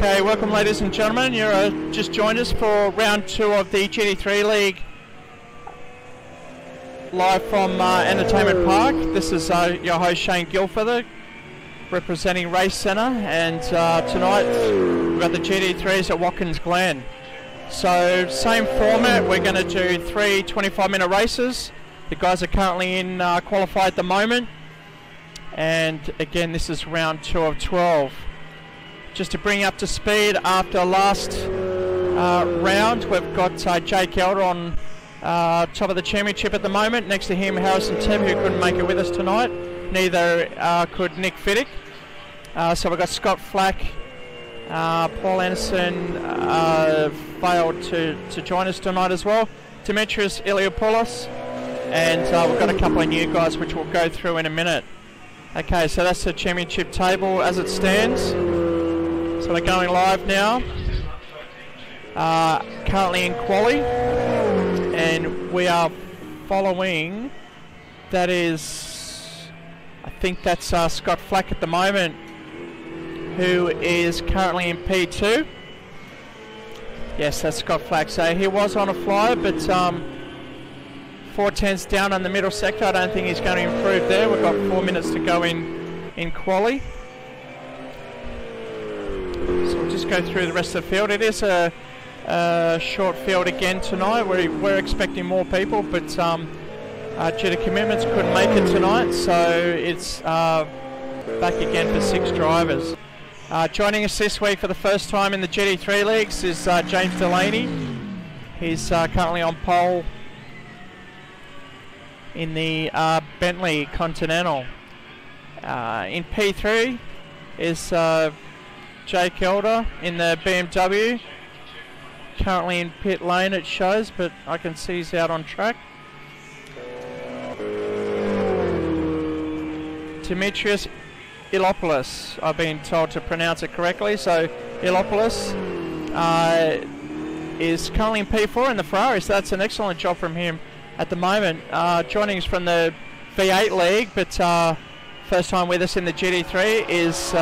Okay, welcome ladies and gentlemen. You're just joined us for round 2 of the GT3 League live from Entertainment Park. This is your host Shane Gilfeather representing Racecentre, and tonight we've got the GT3s at Watkins Glen. So same format, we're going to do 3 25-minute races. The guys are currently in qualify at the moment, and again this is round 2 of 12. Just to bring you up to speed, after last round, we've got Jake Elder on top of the championship at the moment. Next to him, Harrison Tim, who couldn't make it with us tonight. Neither could Nick Fiddick. So we've got Scott Flack, Paul Anderson failed to join us tonight as well. Demetrius Iliopoulos, and we've got a couple of new guys which we'll go through in a minute. Okay, so that's the championship table as it stands. So we're going live now, currently in quali, and we are following, that is, I think that's Scott Flack at the moment, who is currently in P2. Yes, that's Scott Flack. So he was on a flyer, but 410's down in the middle sector. I don't think he's going to improve there. We've got 4 minutes to go in quali. So we'll just go through the rest of the field. It is a short field again tonight. We're expecting more people, but due to commitments couldn't make it tonight, so it's back again for 6 drivers. Joining us this week for the first time in the GT3 Leagues is James Delaney. He's currently on pole in the Bentley Continental. In P3 is Jake Elder in the BMW, currently in pit lane it shows, but I can see he's out on track. Demetrius Iliopoulos, I've been told to pronounce it correctly, so Iliopoulos is currently in P4 in the Ferrari, so that's an excellent job from him at the moment. Joining us from the V8 League, but first time with us in the GT3 is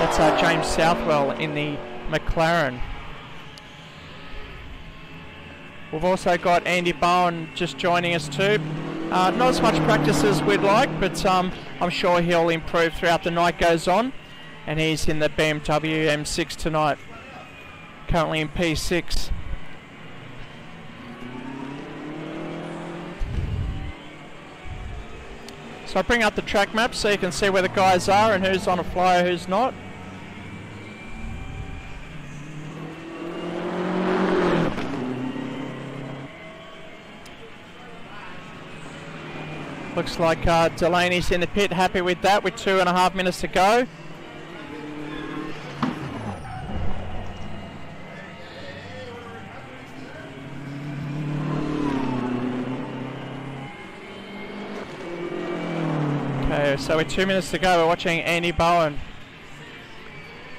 that's James Southwell in the McLaren. We've also got Andy Bowen just joining us too. Not as much practice as we'd like, but I'm sure he'll improve throughout the night goes on. And he's in the BMW M6 tonight, currently in P6. So I bring up the track map so you can see where the guys are and who's on a flyer, who's not. Looks like Delaney's in the pit, happy with that, with 2.5 minutes to go. Okay, so with 2 minutes to go, we're watching Andy Bowen.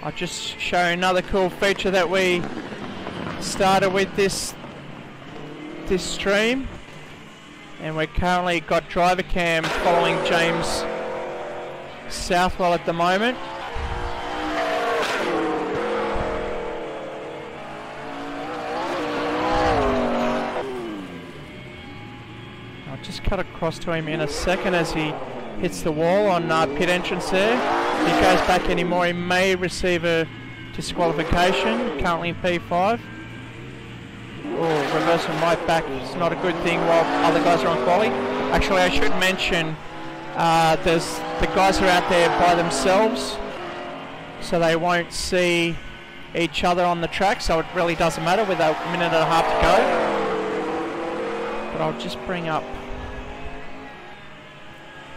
I'll just show another cool feature that we started with this stream. And we've currently got driver cam following James Southwell at the moment. I'll just cut across to him in a second as he hits the wall on pit entrance there. If he goes back anymore, he may receive a disqualification, currently in P5. Oh, reversing right back is not a good thing while other guys are on quali. Actually, I should mention there's the guys are out there by themselves, so they won't see each other on the track, so it really doesn't matter with a minute and a half to go. But I'll just bring up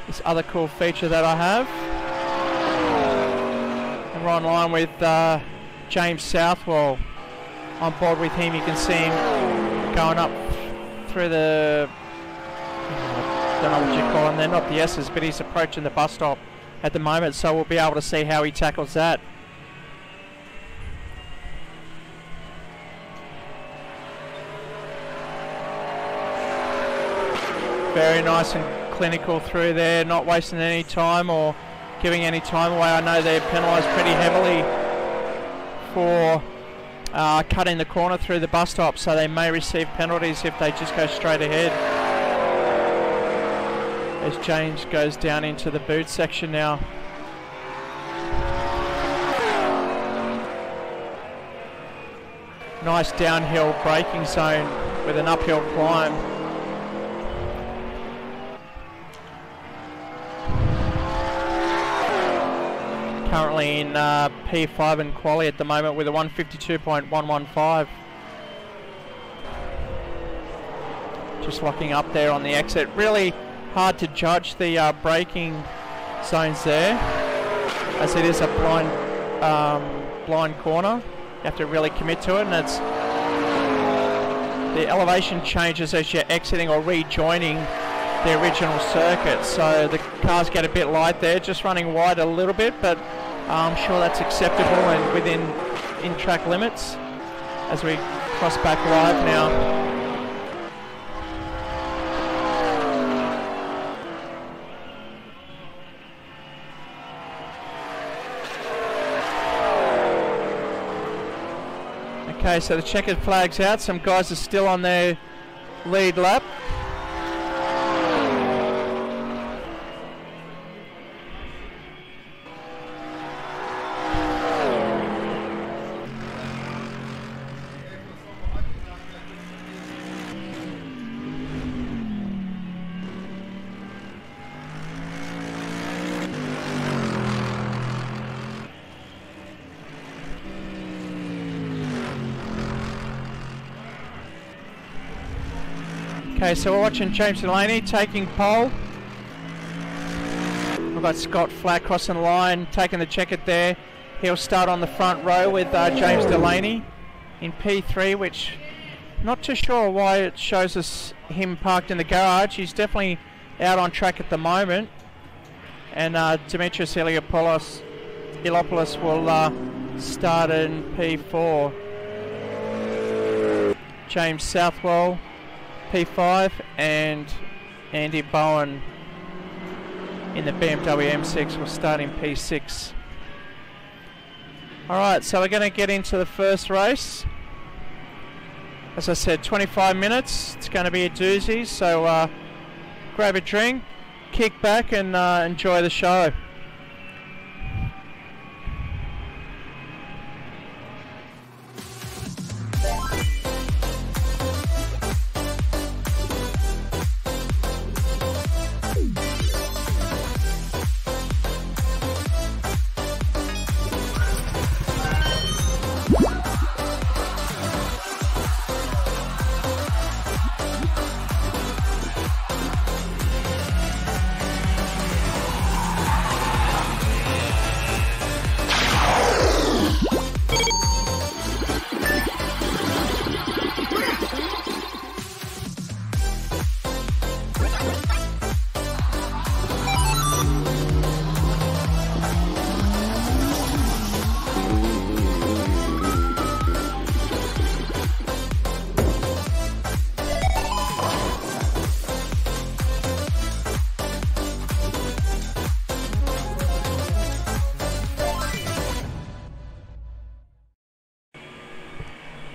this other cool feature that I have. And we're online with James Southwell. On board with him, you can see him going up through the, I don't know what you call them, they're not the S's, but he's approaching the bus stop at the moment, so we'll be able to see how he tackles that. Very nice and clinical through there, not wasting any time or giving any time away. I know they're penalised pretty heavily for cutting the corner through the bus stop, so they may receive penalties if they just go straight ahead. As James goes down into the boot section now. Nice downhill braking zone with an uphill climb. Currently in P5 in quali at the moment with a 152.115. Just locking up there on the exit. Really hard to judge the braking zones there, as it is a blind corner. You have to really commit to it, and it's the elevation changes as you're exiting or rejoining the original circuit, so the cars get a bit light there, just running wide a little bit, but I'm sure that's acceptable and within in-track limits as we cross back live now. Okay, so the checkered flag's out. Some guys are still on their lead lap. Okay, so we're watching James Delaney taking pole. We've got Scott Flack crossing the line, taking the checkered there. He'll start on the front row with James Delaney in P3, which not too sure why it shows us him parked in the garage. He's definitely out on track at the moment. And Demetrius Iliopoulos will start in P4. James Southwell P5, and Andy Bowen in the BMW M6 will start in P6. Alright, so we're going to get into the first race. As I said, 25 minutes. It's going to be a doozy, so grab a drink, kick back and enjoy the show.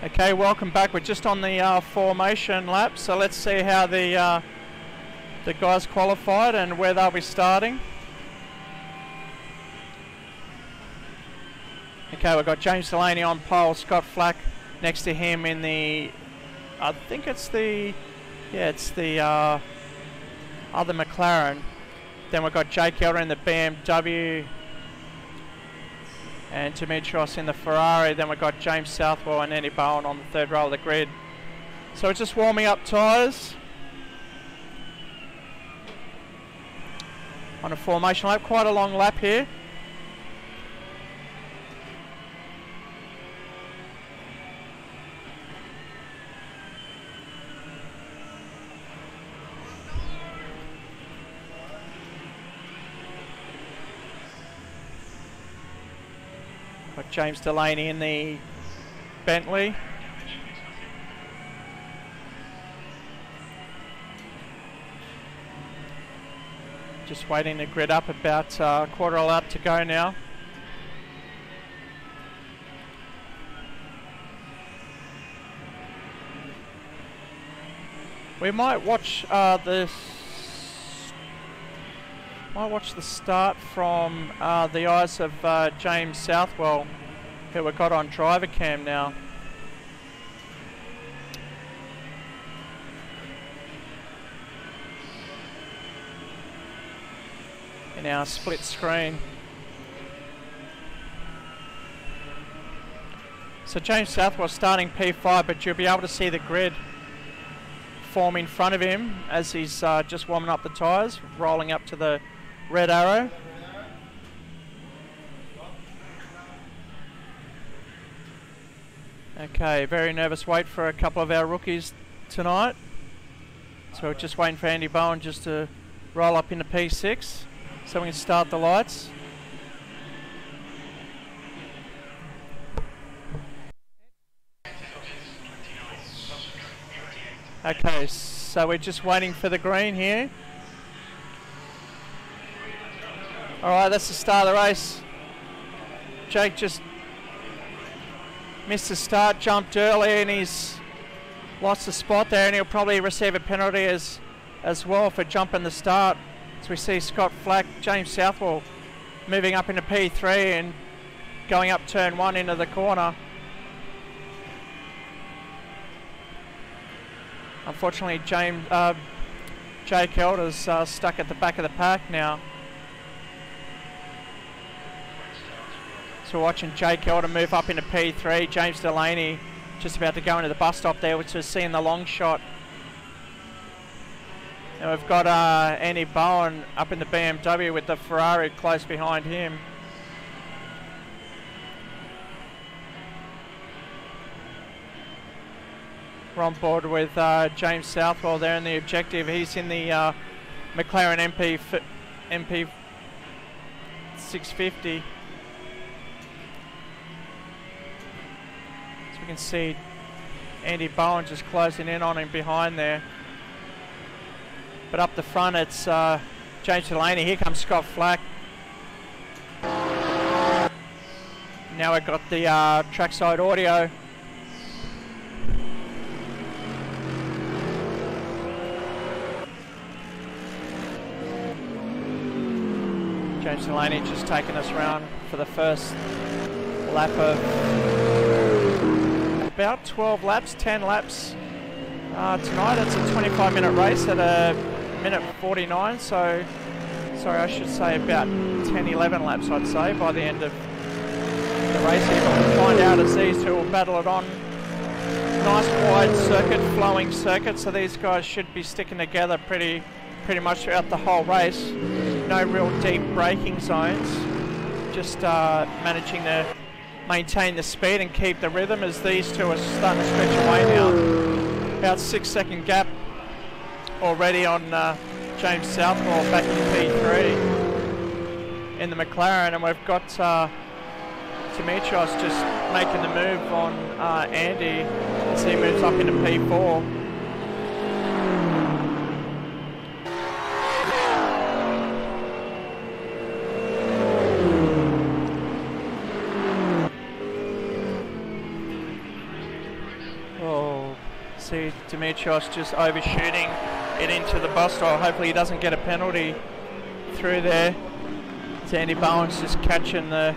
Okay, welcome back. We're just on the formation lap, so let's see how the guys qualified and where they'll be starting. Okay, we've got James Delaney on pole, Scott Flack next to him in the, I think it's the, yeah, it's the other McLaren. Then we've got Jake Elder in the BMW, and Dimitrios in the Ferrari. Then we've got James Southwell and Andy Bowen on the third row of the grid. So we're just warming up tyres on a formation lap. Quite a long lap here. Got James Delaney in the Bentley. Just waiting to grid up, about quarter of a lap to go now. We might watch the start from the eyes of James Southwell, who we got on driver cam now. In our split screen. So James Southwell starting P5, but you'll be able to see the grid form in front of him as he's just warming up the tyres, rolling up to the red arrow. Okay, very nervous wait for a couple of our rookies tonight. So we're just waiting for Andy Bowen just to roll up into P6 so we can start the lights. Okay, so we're just waiting for the green here. Alright, that's the start of the race. Jake just missed the start, jumped early, and he's lost the spot there, and he'll probably receive a penalty as well for jumping the start. So we see Scott Flack, James Southwell moving up into P3 and going up turn 1 into the corner. Unfortunately, Jake Elder's stuck at the back of the pack now. So we're watching Jake Elder move up into P3. James Delaney just about to go into the bus stop there, which is seeing the long shot. And we've got Andy Bowen up in the BMW with the Ferrari close behind him. We're on board with James Southwell there in the objective. He's in the McLaren MP 650. So we can see Andy Bowen just closing in on him behind there. But up the front it's James Delaney. Here comes Scott Flack. Now we've got the trackside audio. James Delaney just taking us around for the first lap of about 12 laps, 10 laps tonight. It's a 25-minute race at a minute 49, so sorry, I should say about 10, 11 laps I'd say by the end of the race here. But we'll find out as these two will battle it on. Nice wide circuit, flowing circuit, so these guys should be sticking together pretty much throughout the whole race. No real deep braking zones, just managing to maintain the speed and keep the rhythm as these two are starting to stretch away now. About 6-second gap already on James Southwell back in P3 in the McLaren, and we've got Dimitrios just making the move on Andy as he moves up into P4. See Dimitrios just overshooting it into the bus stop. Hopefully he doesn't get a penalty through there. Andy Bowen's just catching the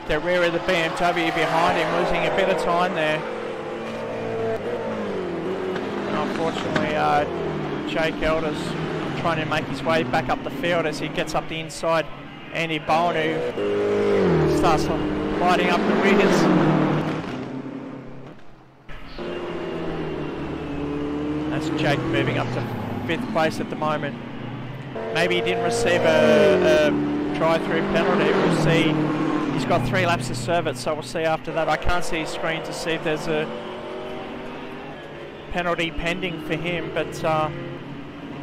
rear of the BMW behind him, losing a bit of time there. And unfortunately, Jake Elder's trying to make his way back up the field as he gets up the inside. Andy Bowen, who starts lighting up the rears. That's Jake moving up to 5th place at the moment. Maybe he didn't receive a drive-through penalty. We'll see. He's got 3 laps to serve it, so we'll see after that. I can't see his screen to see if there's a penalty pending for him, but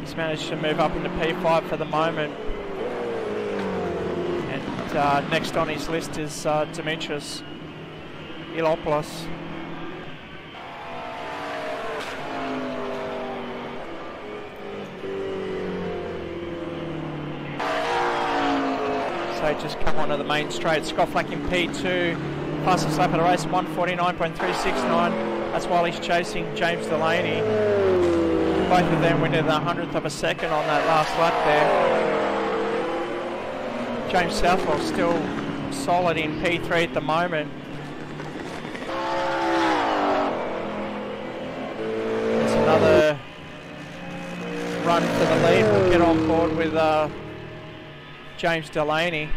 he's managed to move up into P5 for the moment. And next on his list is Dimitrios Ilopoulos. So just come onto the main straight. Scott Flack in P2, fastest lap of the race, 149.369. That's while he's chasing James Delaney. Both of them within a 100th of a second on that last lap there. James Southwell still solid in P3 at the moment. There's another run for the lead. We'll get on board with James Delaney.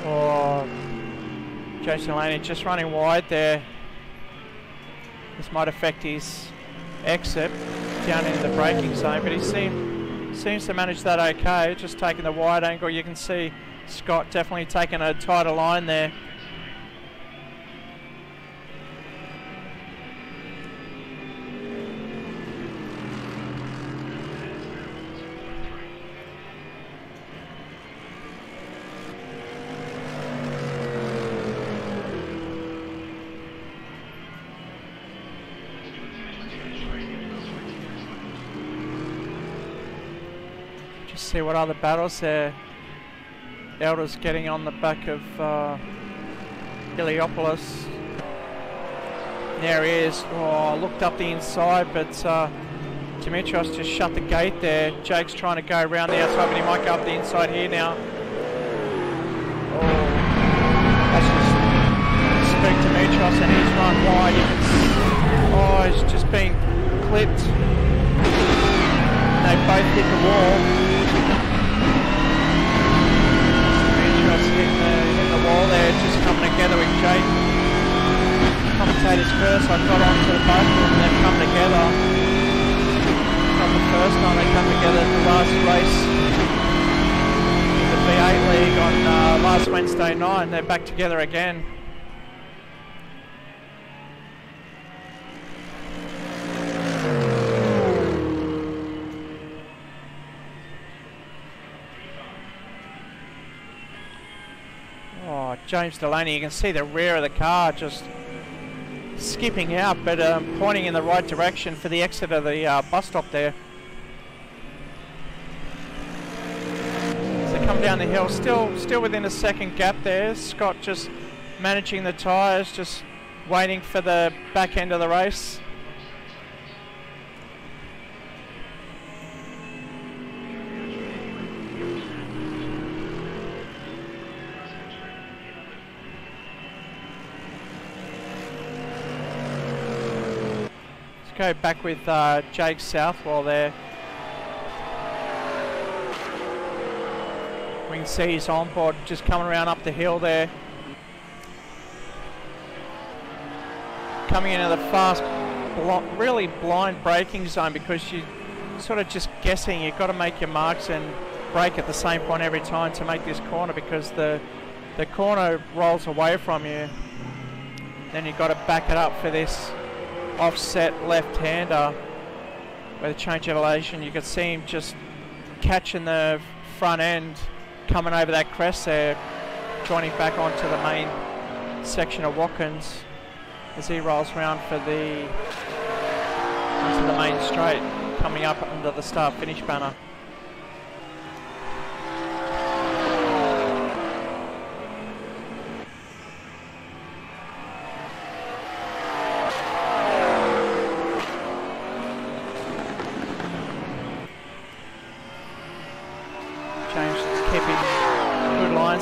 Oh, James Delaney just running wide there. This might affect his exit down into the braking zone, but he seems to manage that okay. Just taking the wide angle, you can see Scott definitely taking a tighter line there. See what other battles there. Elder's getting on the back of Iliopoulos. There he is. Oh, looked up the inside, but Dimitrios just shut the gate there. Jake's trying to go around the outside, but he might go up the inside here now. Oh, that's just speak Dimitrios, and he's run wide. Oh, he's just been clipped. They both hit the wall. Hitting the wall there, just coming together with Jake. Commentators first, I got onto the both of them and they've come together. Not the first time they come together at the last race in the V8 League on last Wednesday night. They're back together again. James Delaney, you can see the rear of the car just skipping out, but pointing in the right direction for the exit of the bus stop there. As they come down the hill, still within a second gap there. Scott just managing the tyres, just waiting for the back end of the race. Go back with Jake Southwell there. We can see his onboard just coming around up the hill there. Coming into the fast, really blind braking zone because you're sort of just guessing. You've got to make your marks and brake at the same point every time to make this corner because the corner rolls away from you. Then you've got to back it up for this offset left-hander where the change elevation, you could see him just catching the front end coming over that crest there, joining back onto the main section of Watkins as he rolls around for onto the main straight, coming up under the start-finish banner.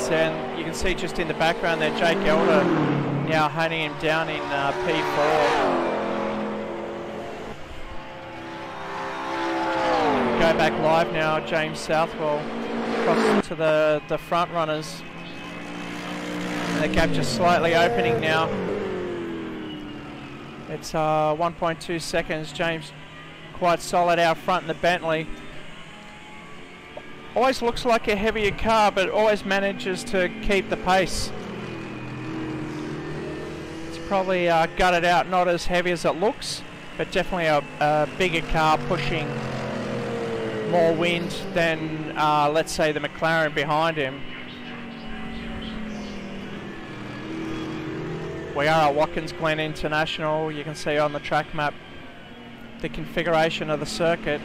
And you can see just in the background there Jake Elder now hunting him down in P4. Go back live now, James Southwell across to the front runners. And the gap just slightly opening now. It's 1.2 seconds. James quite solid out front in the Bentley. Always looks like a heavier car, but always manages to keep the pace. It's probably gutted out, not as heavy as it looks, but definitely a bigger car pushing more wind than, let's say, the McLaren behind him. We are at Watkins Glen International. You can see on the track map the configuration of the circuit.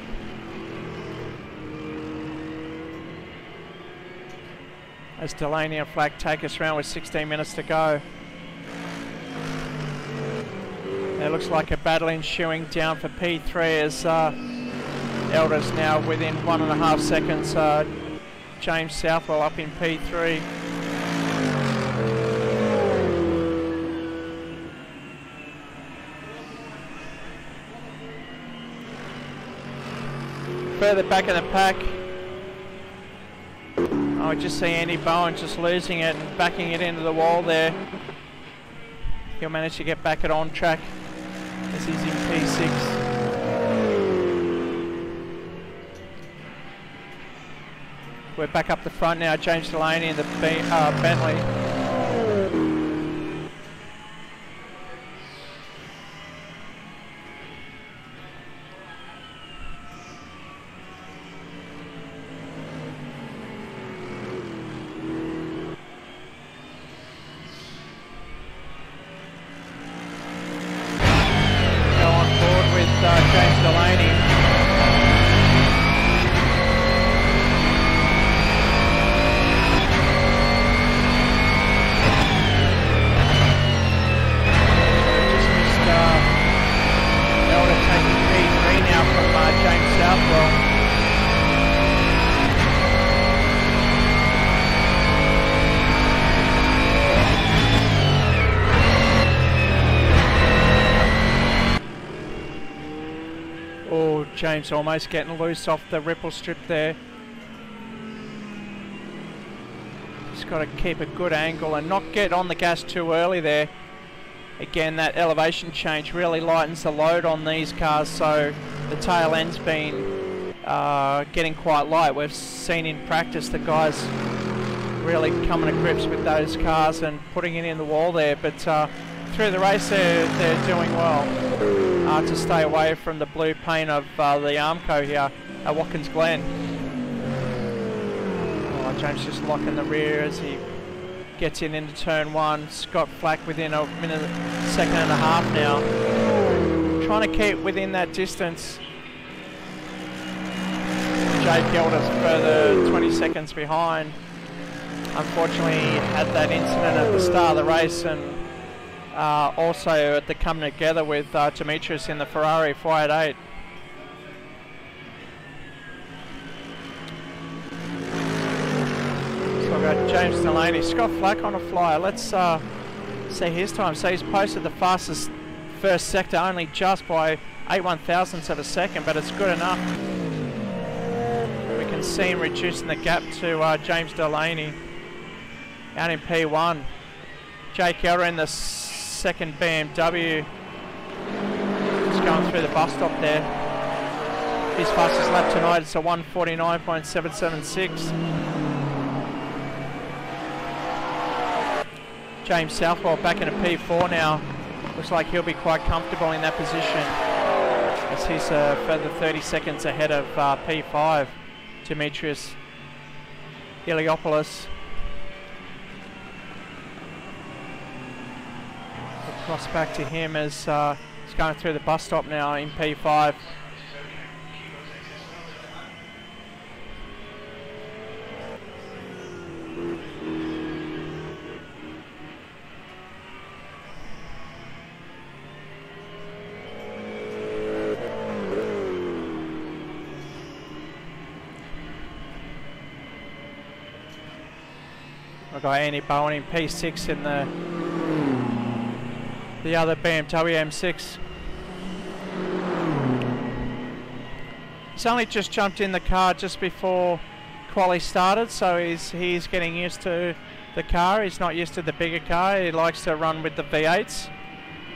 as Delaney and Flack take us round with 16 minutes to go. It looks like a battle ensuing down for P3 as Elder's now within 1.5 seconds. James Southwell up in P3. Further back in the pack, I just see Andy Bowen just losing it and backing it into the wall there. He'll manage to get back it on track as he's in P6. We're back up the front now, James Delaney in the Bentley. James almost getting loose off the ripple strip there. Just got to keep a good angle and not get on the gas too early there. Again, that elevation change really lightens the load on these cars, so the tail end's been getting quite light. We've seen in practice the guys really coming to grips with those cars and putting it in the wall there, but through the race they're doing well to stay away from the blue paint of the Armco here at Watkins Glen. Oh, James just locking the rear as he gets in into turn one. Scott Flack within a minute, second and a half now. Trying to keep within that distance. Jake Elder's further 20 seconds behind. Unfortunately, he had that incident at the start of the race, and also at the coming together with Demetrius in the Ferrari 488. So we've got James Delaney, Scott Flack on a flyer. Let's see his time. So he's posted the fastest first sector only just by 8/1000ths of a second, but it's good enough. We can see him reducing the gap to James Delaney out in P1. Jake Elder in the second BMW, just going through the bus stop there. His fastest lap tonight is a 1:49.776. James Southwell back in a P4 now. Looks like he'll be quite comfortable in that position as he's further 30 seconds ahead of P5, Demetrius Iliopoulos. Cross back to him as he's going through the bus stop now in P5. We've got Andy Bowen in P6 in the other BMW M6. He's only just jumped in the car just before quali started, so he's getting used to the car. He's not used to the bigger car. He likes to run with the V8s,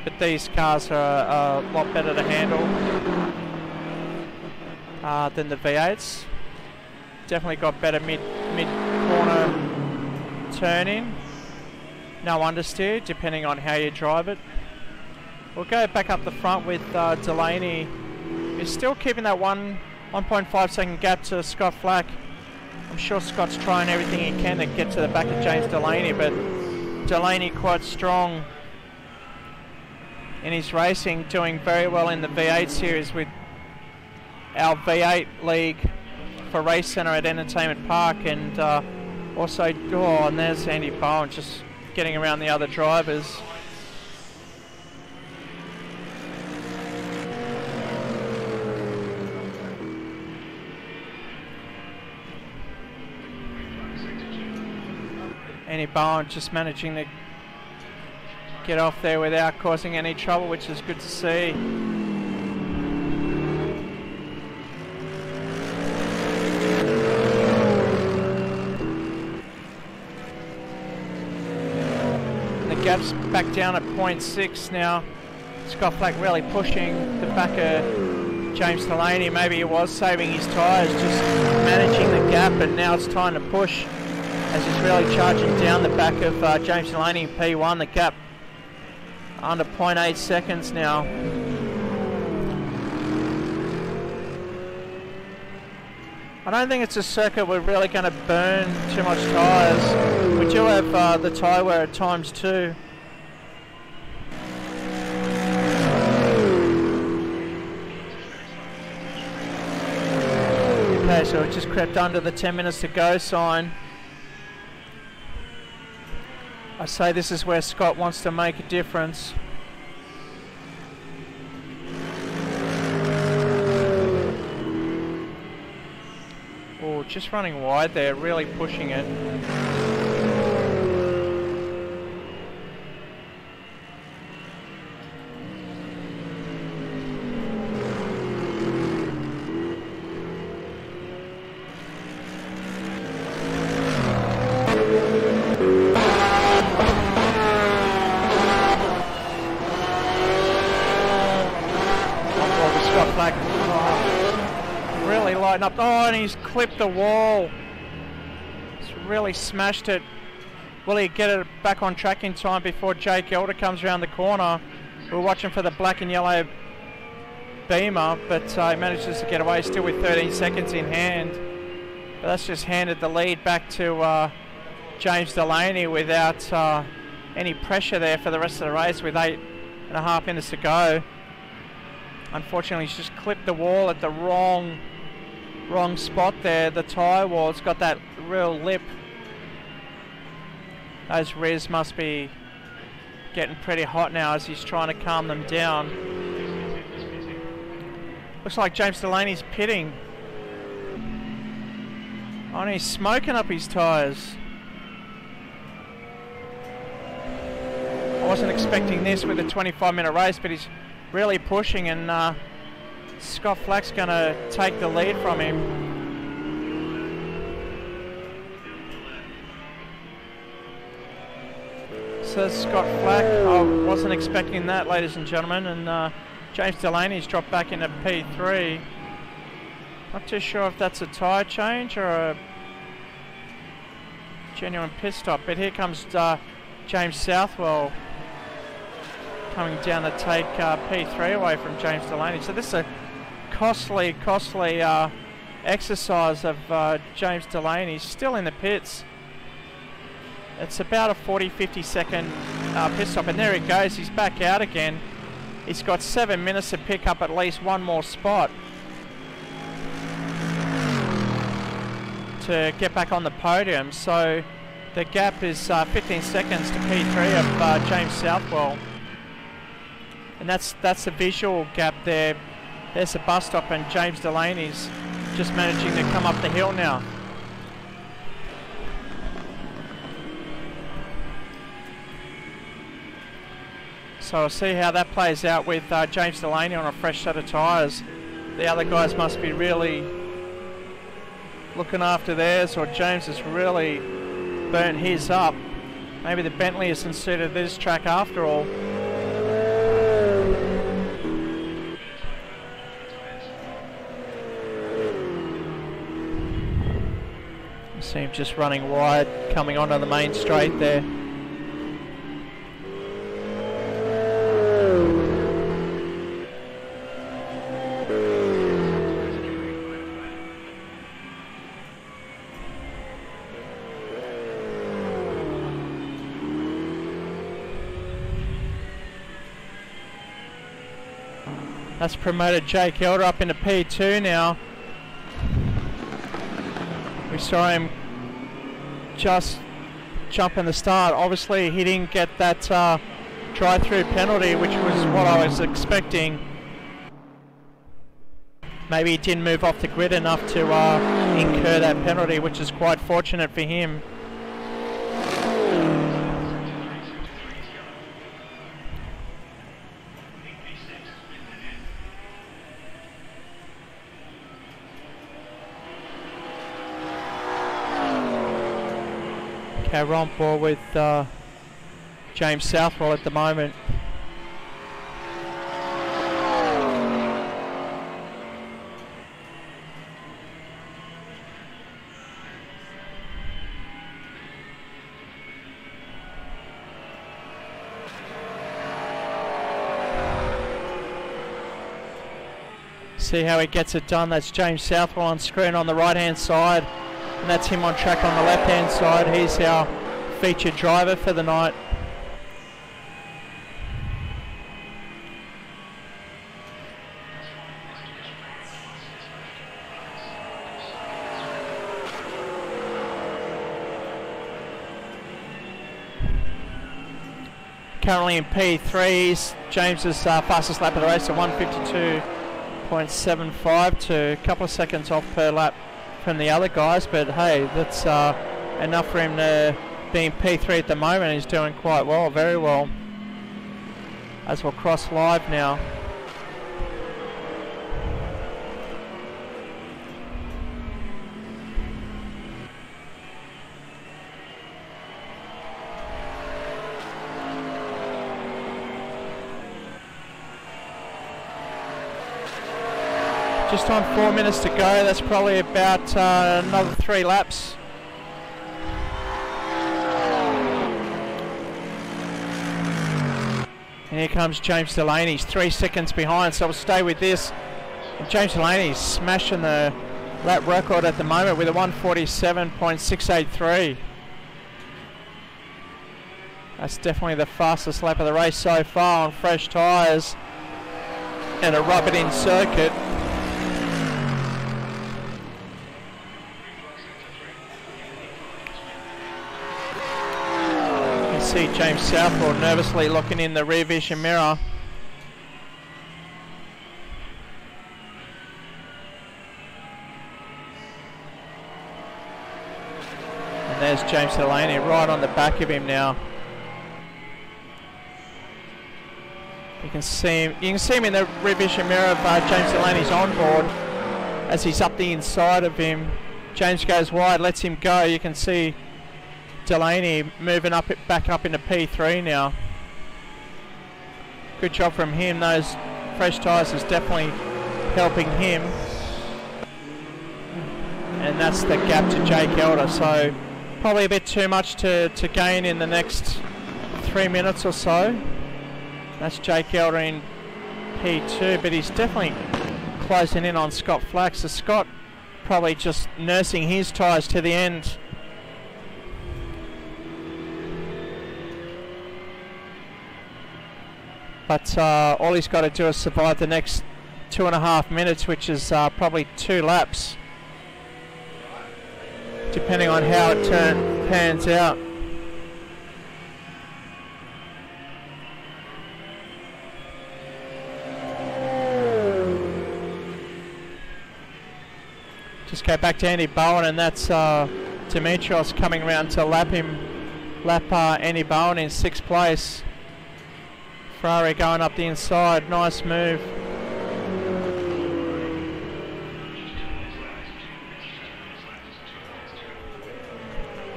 but these cars are a lot better to handle than the V8s. Definitely got better mid corner turning. No understeer, depending on how you drive it. We'll go back up the front with Delaney. He's still keeping that 1.5 second gap to Scott Flack. I'm sure Scott's trying everything he can to get to the back of James Delaney, but Delaney quite strong in his racing, doing very well in the V8 series with our V8 league for Racecentre at Entertainment Park, and Also, oh, and there's Andy Bowen just getting around the other drivers. Andy Bowen just managing to get off there without causing any trouble, which is good to see. Gap's back down at 0.6 now. Scott Flack really pushing the back of James Delaney. Maybe he was saving his tyres, just managing the gap, and now it's time to push as he's really charging down the back of James Delaney in P1. The gap under 0.8 seconds now. I don't think it's a circuit we're really going to burn too much tyres. We do have the tyre wear at times too. Okay, so it just crept under the 10 minutes to go sign. I say this is where Scott wants to make a difference. Oh, just running wide there, really pushing it. Up. Oh, and he's clipped the wall. He's really smashed it. Will he get it back on track in time before Jake Elder comes around the corner? We're watching for the black and yellow beamer, but he manages to get away still with 13 seconds in hand. But that's just handed the lead back to James Delaney without any pressure there for the rest of the race with 8.5 minutes to go. Unfortunately, he's just clipped the wall at the wrong spot there. The tyre wall, it's got that real lip. Those rears must be getting pretty hot now as he's trying to calm them down. Looks like James Delaney's pitting. Oh, and he's smoking up his tyres. I wasn't expecting this with a 25-minute race, but he's really pushing, and Scott Flack's going to take the lead from him. So Scott Flack, I wasn't expecting that, ladies and gentlemen, and James Delaney's dropped back into P3. Not too sure if that's a tyre change or a genuine pit stop, but here comes James Southwell coming down to take P3 away from James Delaney. So this is a costly exercise of James Delaney. Still in the pits. It's about a 40-50 second pit stop, and there he goes. He's back out again. He's got 7 minutes to pick up at least one more spot to get back on the podium. So the gap is 15 seconds to P3 of James Southwell. And that's the visual gap there. There's the bus stop, and James Delaney's just managing to come up the hill now. So we'll see how that plays out with James Delaney on a fresh set of tyres. The other guys must be really looking after theirs, or James has really burnt his up. Maybe the Bentley isn't suited this track after all. See him just running wide, coming onto the main straight there. That's promoted Jake Elder up into P2 now. We saw him just jump in the start. Obviously he didn't get that drive-through penalty, which was what I was expecting. Maybe he didn't move off the grid enough to incur that penalty, which is quite fortunate for him. Okay, we're on board with James Southwell at the moment. See how he gets it done. That's James Southwell on screen on the right hand side, and that's him on track on the left hand side. He's our featured driver for the night. Currently in P3s, James's fastest lap of the race at 152.752, a couple of seconds off per lap from the other guys, but hey, that's enough for him to be in P3 at the moment. He's doing quite well, very well. As we'll cross live now. Just on 4 minutes to go. That's probably about another 3 laps. And here comes James Delaney. He's 3 seconds behind, so we'll stay with this. And James Delaney's smashing the lap record at the moment with a 147.683. That's definitely the fastest lap of the race so far on fresh tyres and a rub-it-in circuit. See James Southwell nervously looking in the rear vision mirror. And there's James Delaney right on the back of him now. You can see him in the rear vision mirror of James Delaney's on board as he's up the inside of him. James goes wide, lets him go. You can see Delaney moving back up into P3 now. Good job from him. Those fresh tyres is definitely helping him. And that's the gap to Jake Elder. So probably a bit too much to gain in the next 3 minutes or so. That's Jake Elder in P2, but he's definitely closing in on Scott Flack. So Scott probably just nursing his tyres to the end. But all he's got to do is survive the next 2.5 minutes, which is probably 2 laps, depending on how it pans out. Just go back to Andy Bowen, and that's Dimitrios coming around to lap Andy Bowen in 6th place. Ferrari going up the inside, nice move.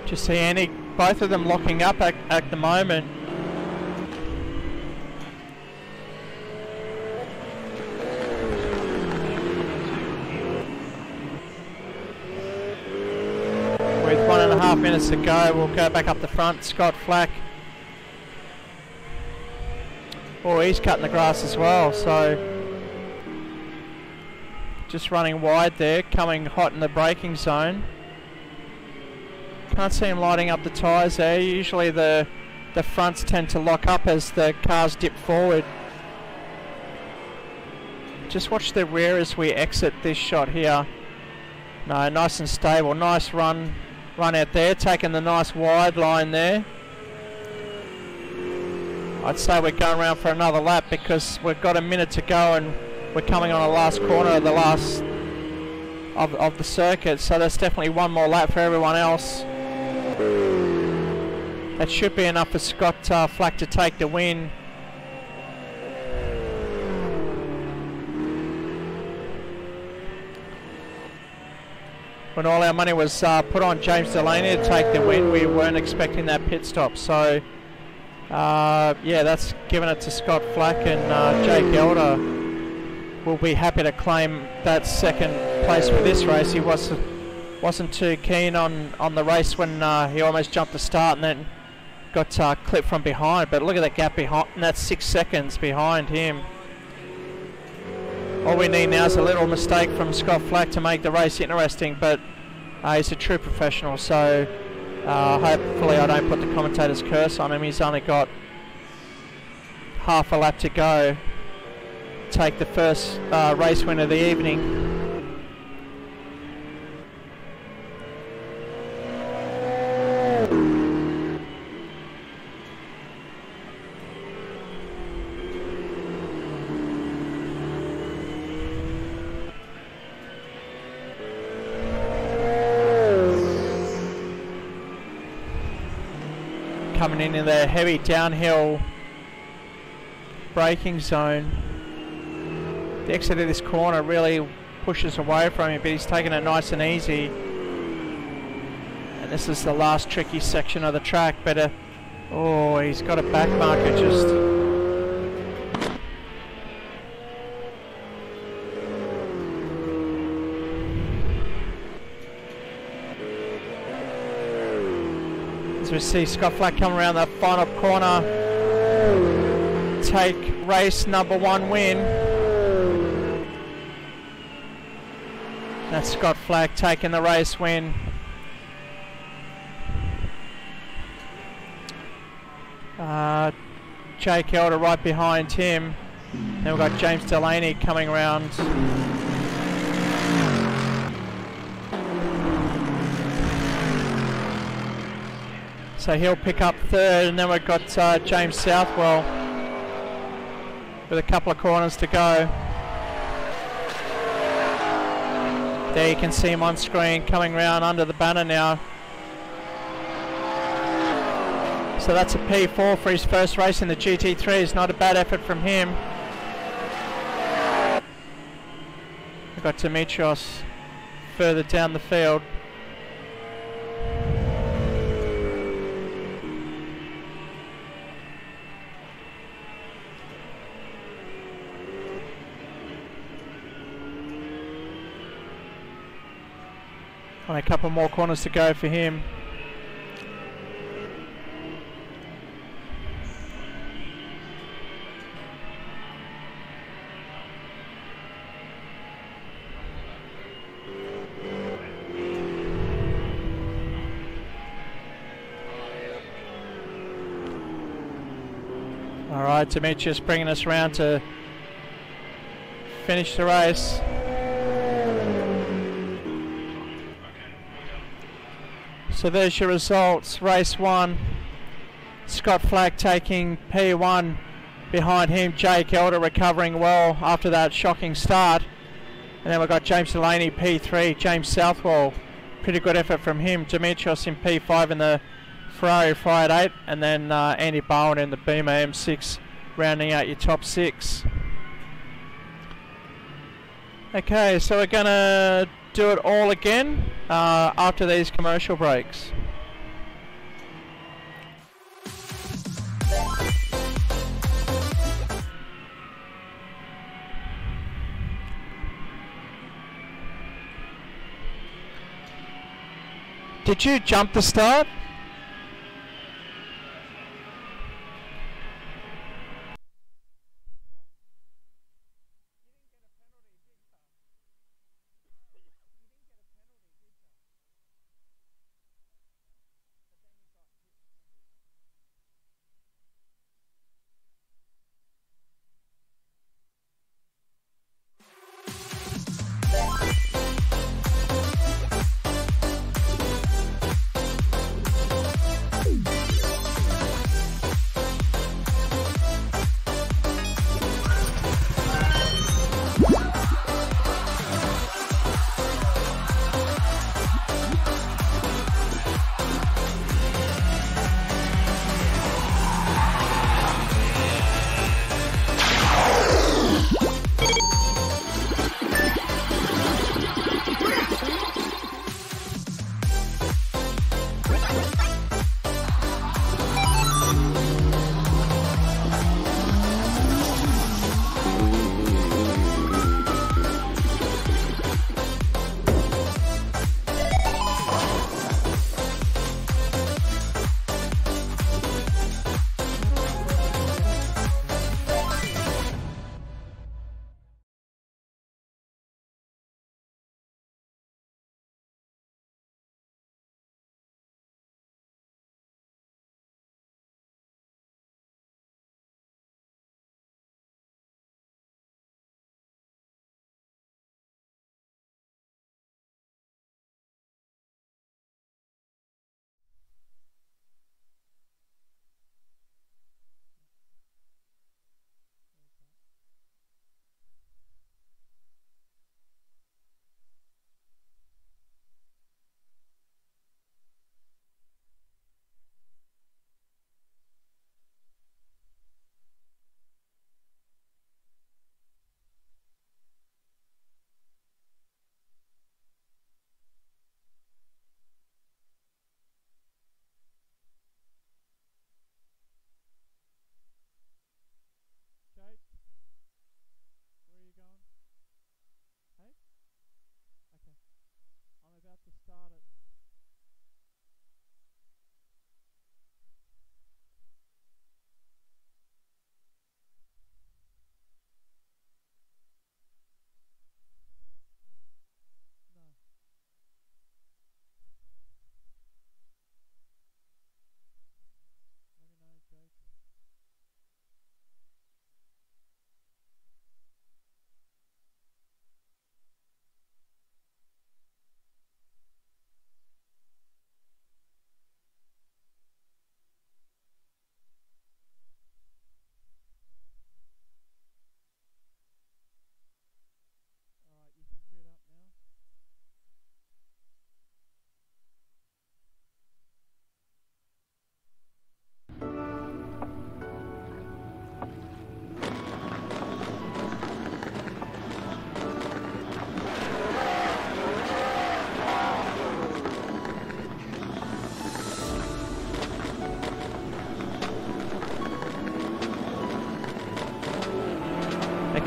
Just see Andy, both of them locking up at the moment. With 1.5 minutes to go, we'll go back up the front. Scott Flack. Oh, he's cutting the grass as well, so just running wide there, coming hot in the braking zone. Can't see him lighting up the tyres there. Usually the fronts tend to lock up as the cars dip forward. Just watch the rear as we exit this shot here. No, nice and stable. Nice run run out there, taking the nice wide line there. I'd say we're going around for another lap because we've got a minute to go and we're coming on the last corner of the last of the circuit, so there's definitely one more lap for everyone else. That should be enough for Scott Flack to take the win. When all our money was put on James Delaney to take the win, we weren't expecting that pit stop. So, yeah, that's given it to Scott Flack, and Jake Elder will be happy to claim that second place for this race. He wasn't too keen on the race when he almost jumped the start and then got clipped from behind. But look at that gap behind, and that's 6 seconds behind him. All we need now is a little mistake from Scott Flack to make the race interesting, but he's a true professional, so hopefully I don't put the commentator's curse on him. He's only got half a lap to go. Take the first race win of the evening. Coming into the heavy downhill braking zone. The exit of this corner really pushes away from him, but he's taking it nice and easy. And this is the last tricky section of the track. But oh, he's got a back marker just. As we see Scott Flack come around the final corner, take race number 1 win. That's Scott Flack taking the race win. Jake Elder right behind him. Then we've got James Delaney coming around. So he'll pick up third, and then we've got James Southwell with a couple of corners to go. There you can see him on screen coming round under the banner now. So that's a P4 for his first race in the GT3. It's not a bad effort from him. We've got Dimitrios further down the field. Only a couple more corners to go for him. All right, Dimitrios bringing us around to finish the race. So there's your results. Race 1, Scott Flack taking P1. Behind him, Jake Elder recovering well after that shocking start. And then we've got James Delaney, P3. James Southwell, pretty good effort from him. Dimitrios in P5 in the Ferrari Fiat 8. And then Andy Bowen in the Beamer M6, rounding out your top 6. Okay, so we're going to do it all again after these commercial breaks. Did you jump the start?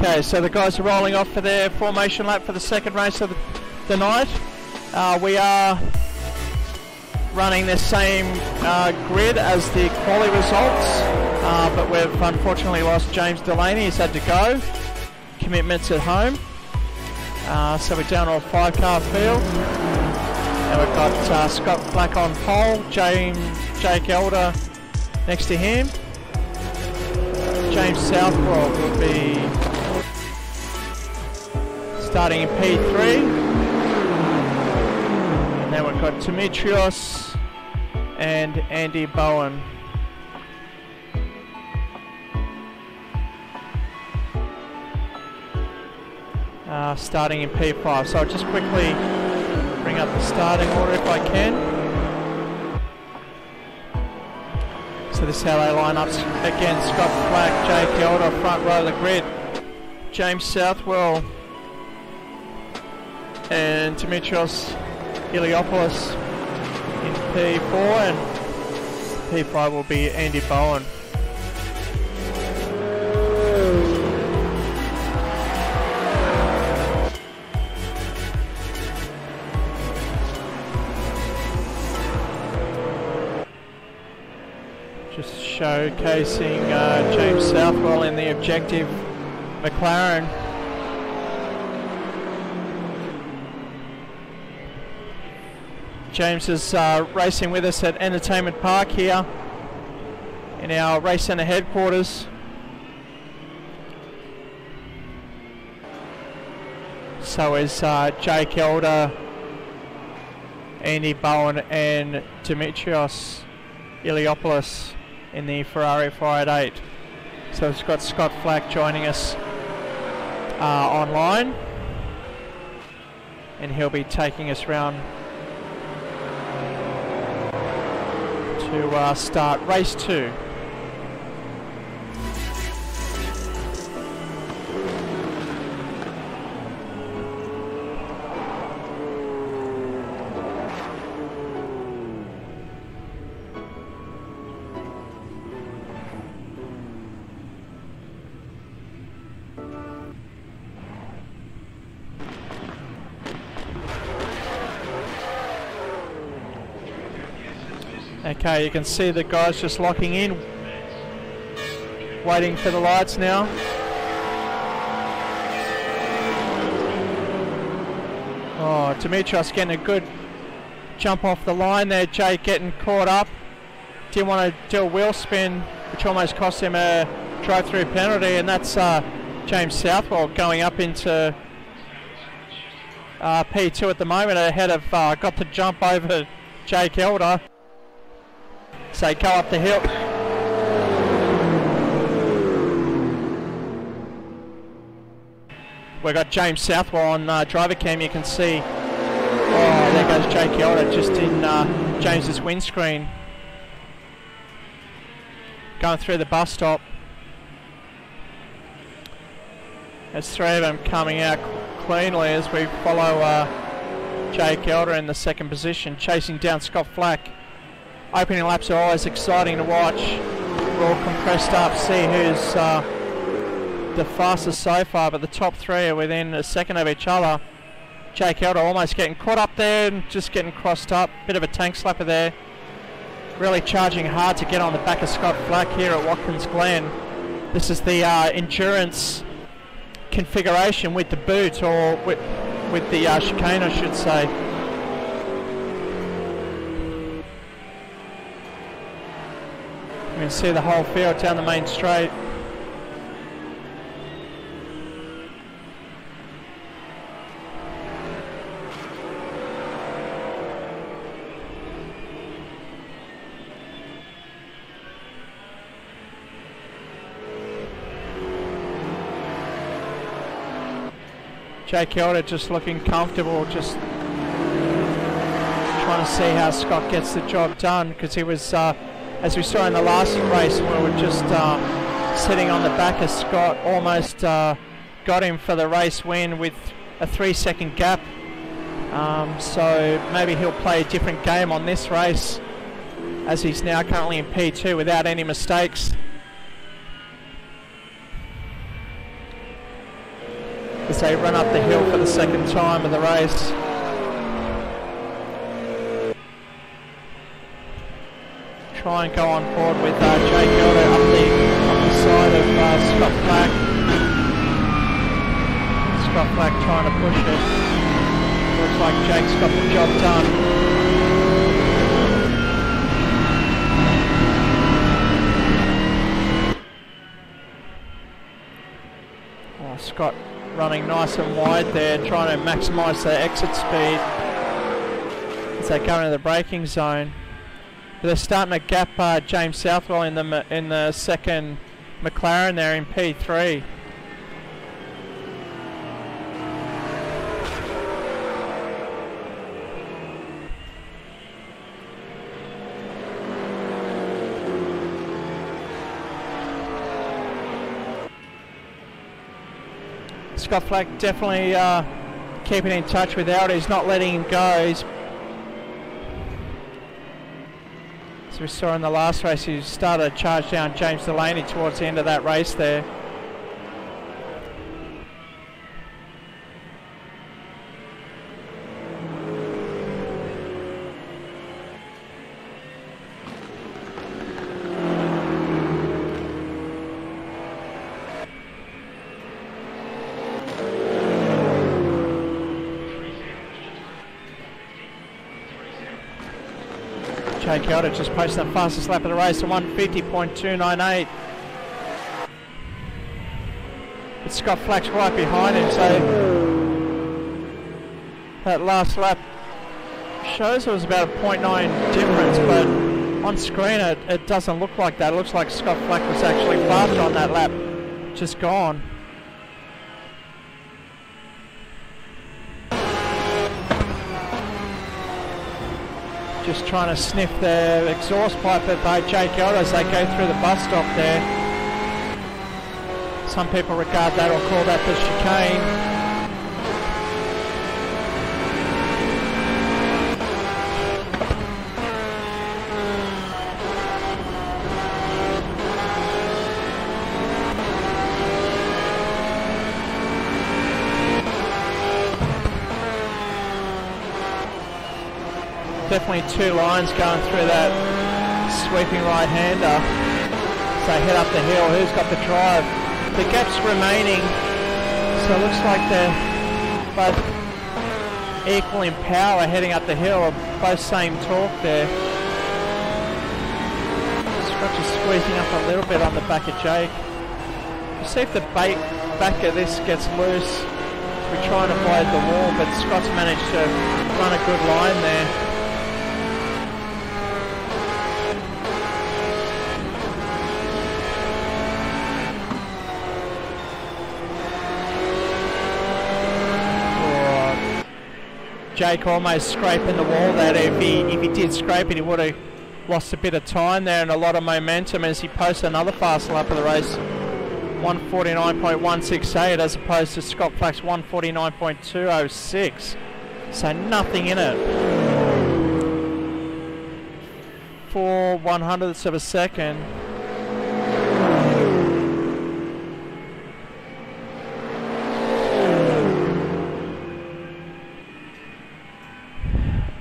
Okay, so the guys are rolling off for their formation lap for the second race of the night. We are running the same grid as the quali results, but we've unfortunately lost James Delaney. He's had to go. Commitments at home. So we're down to a 5-car field. And we've got Scott Black on pole, Jake Elder next to him. James Southwell will be starting in P3. And then we've got Demetrios and Andy Bowen. Starting in P5. So I'll just quickly bring up the starting order if I can. So this is how they line up. Again, Scott Black, Jake Elder, front row of the grid. James Southwell and Demetrios Iliopoulos in P4, and P5 will be Andy Bowen. Just showcasing James Southwell in the objective McLaren. James is racing with us at Entertainment Park here in our Racecentre headquarters. So is Jake Elder, Andy Bowen and Demetrios Iliopoulos in the Ferrari 488. So it's got Scott Flack joining us online, and he'll be taking us round to start race 2. Okay, you can see the guys just locking in, waiting for the lights now. Oh, Demetrios getting a good jump off the line there. Jake getting caught up. Didn't want to do a wheel spin, which almost cost him a drive-through penalty, and that's James Southwell going up into P2 at the moment, ahead of got to jump over Jake Elder. So go up the hill. We've got James Southwell on driver cam. You can see, oh, there goes Jake Elder just in James's windscreen, going through the bus stop. There's 3 of them coming out cleanly as we follow Jake Elder in the second position, chasing down Scott Flack. Opening laps are always exciting to watch. We're all compressed up, see who's the fastest so far, but the top 3 are within a second of each other. Jake Elder almost getting caught up there and just getting crossed up. Bit of a tank slapper there. Really charging hard to get on the back of Scott Flack here at Watkins Glen. This is the endurance configuration with the boot, or with the chicane, I should say. You can see the whole field down the main straight. Jake Elder just looking comfortable, just trying to see how Scott gets the job done, because he was as we saw in the last race, we were just sitting on the back of Scott, almost got him for the race win with a 3-second gap. So maybe he'll play a different game on this race, as he's now currently in P2 without any mistakes. as they run up the hill for the second time of the race. Try and go on board with Jake Elder up the side of Scott Flack. Scott Flack trying to push it. Looks like Jake's got the job done. Oh, Scott running nice and wide there, trying to maximise their exit speed as they go into the braking zone. They're starting to gap James Southwell in the second McLaren there in P3. Scott Flack definitely keeping in touch with Aldo. He's not letting him go. As we saw in the last race, he started to charge down James Delaney towards the end of that race there. Jake Elder just posted the fastest lap of the race, a 150.298. But Scott Flack's right behind him, so that last lap shows it was about a 0.9 difference, but on screen it doesn't look like that. It looks like Scott Flack was actually faster on that lap, just gone. Just trying to sniff the exhaust pipe by Jake Elder as they go through the bus stop there. Some people regard that or call that the chicane. Definitely two lines going through that sweeping right-hander as they head up the hill. Who's got the drive? The gap's remaining, so it looks like they're both equal in power heading up the hill, both same torque there. Scott just squeezing up a little bit on the back of Jake. We'll see if the back of this gets loose. We're trying to avoid the wall, but Scott's managed to run a good line there. Jake almost scraping the wall there. If he did scrape it, he would have lost a bit of time there and a lot of momentum as he posted another fast lap of the race. 149.168 as opposed to Scott Flack's 149.206. So nothing in it. 4/100ths of a second.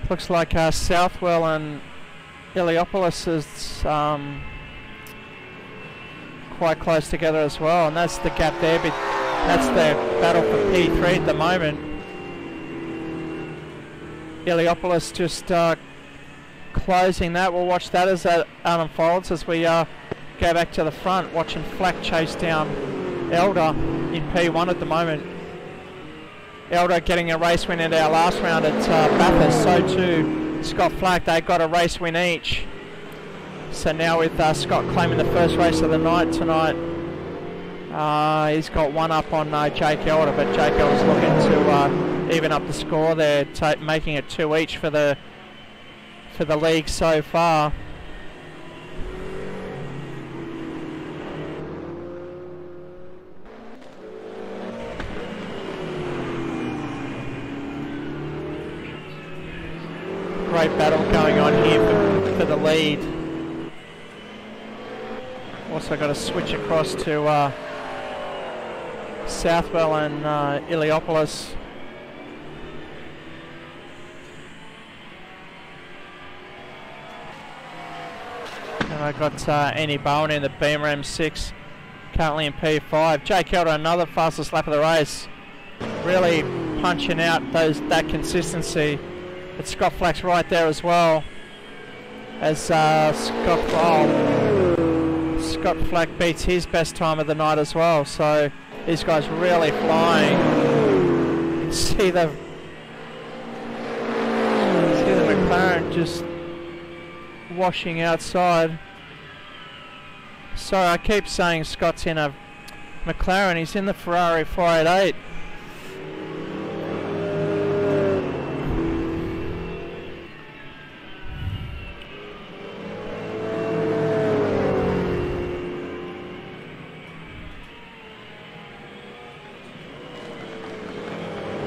Looks like Southwell and Iliopoulos is quite close together as well, and that's the gap there, but that's the battle for P3 at the moment. Iliopoulos just closing that. We'll watch that as that unfolds as we go back to the front, watching Flack chase down Elder in P1 at the moment. Elder getting a race win in our last round at Bathurst, so too Scott Flack. They got a race win each. So now with Scott claiming the first race of the night tonight, he's got one up on Jake Elder, but Jake Elder's looking to even up the score there, making it 2 each for the league so far. Great battle going on here for the lead. Also got to switch across to Southwell and Iliopolis. And I got Annie Bowen in the Beamer M6, currently in P5. Jake Elder, another fastest lap of the race, really punching out that consistency. But Scott Flack's right there as well, as Scott Flack beats his best time of the night as well. So these guys really flying. You can see the McLaren just washing outside. Sorry, I keep saying Scott's in a McLaren. He's in the Ferrari 488.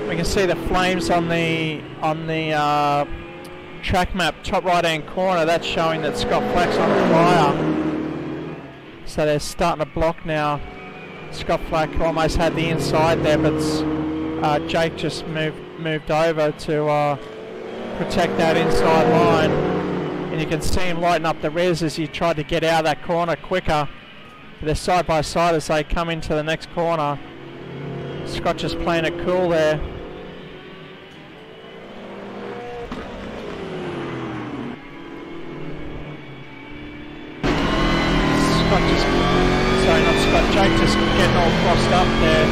We can see the flames on the track map, top right hand corner. That's showing that Scott Flack's on fire. So they're starting to block now. Scott Flack almost had the inside there, but Jake just moved over to protect that inside line. And you can see him lighting up the rears as he tried to get out of that corner quicker. They're side by side as they come into the next corner. Scott just playing it cool there. Jake just getting all crossed up there.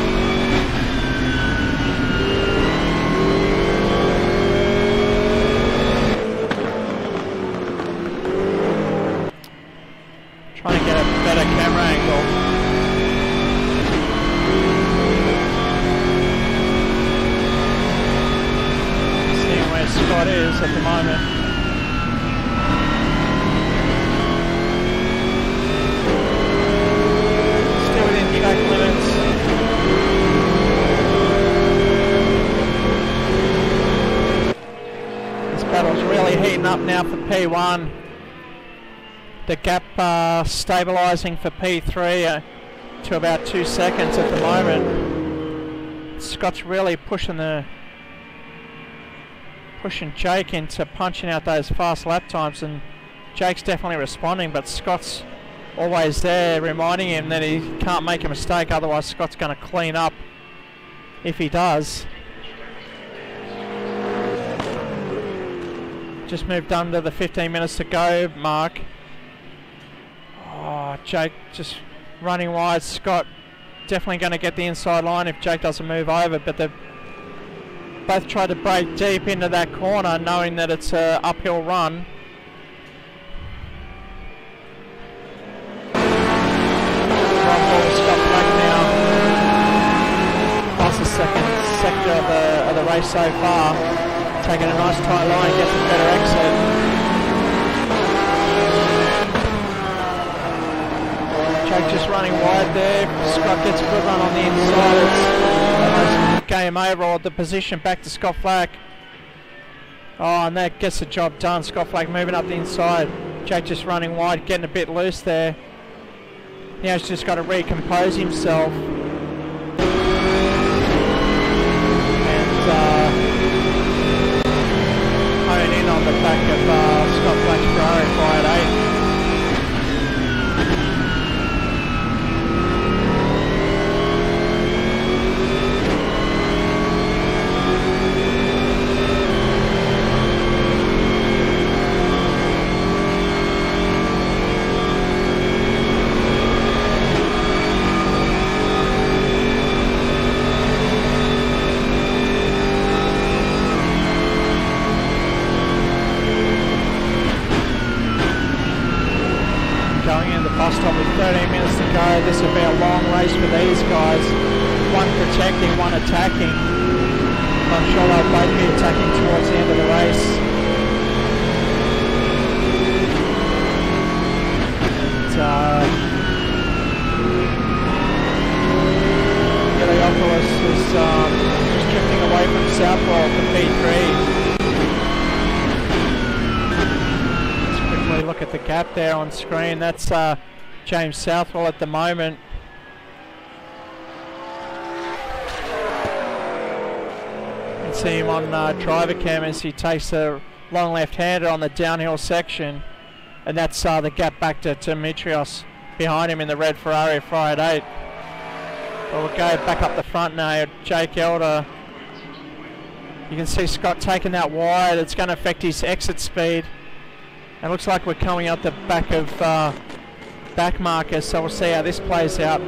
Trying to get a better camera angle. Seeing where Scott is at the moment. Track limits. This battle's really heating up now for P1. The gap stabilising for P3 to about 2 seconds at the moment. Scott's really pushing Jake into punching out those fast lap times, and Jake's definitely responding, but Scott's always there reminding him that he can't make a mistake, otherwise Scott's going to clean up if he does. Just moved under the 15 minutes to go mark. Oh, Jake just running wide. Scott definitely going to get the inside line if Jake doesn't move over, but they've both tried to break deep into that corner knowing that it's an uphill run. Sector of the race so far, taking a nice tight line, gets a better exit. Jake just running wide there. Scott gets a good run on the inside. It's almost game over, or the position back to Scott Flack. Oh, and that gets the job done. Scott Flack moving up the inside. Jake just running wide, getting a bit loose there. Now he's just got to recompose himself. Hone in on the back of Scott Flack's Ferrari 488. Bus stop with 13 minutes to go. This will be a long race for these guys. One protecting, one attacking. I'm sure they'll both be attacking towards the end of the race. Iliopolis is just drifting away from Southwell for P3. Look at the gap there on screen. That's James Southwell at the moment. see him on driver cam as he takes a long left-hander on the downhill section, and that's the gap back to Dimitrios behind him in the red Ferrari Fried 8. Well, we'll go back up the front now. Jake Elder. You can see Scott taking that wide. It's going to affect his exit speed. It looks like we're coming out the back of back markers, so we'll see how this plays out.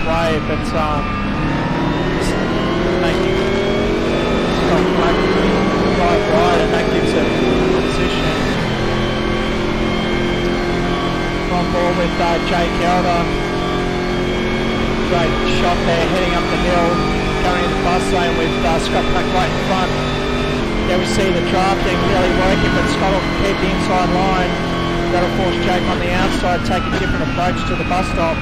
Way, but making Scott Black drive wide, and that gives it position. On board with Jake Elder. Great shot there, heading up the hill, going in the fast lane with Scott Black right in front. There we see the drafting really working, but Scott will keep the inside line. That'll force Jake on the outside, take a different approach to the bus stop.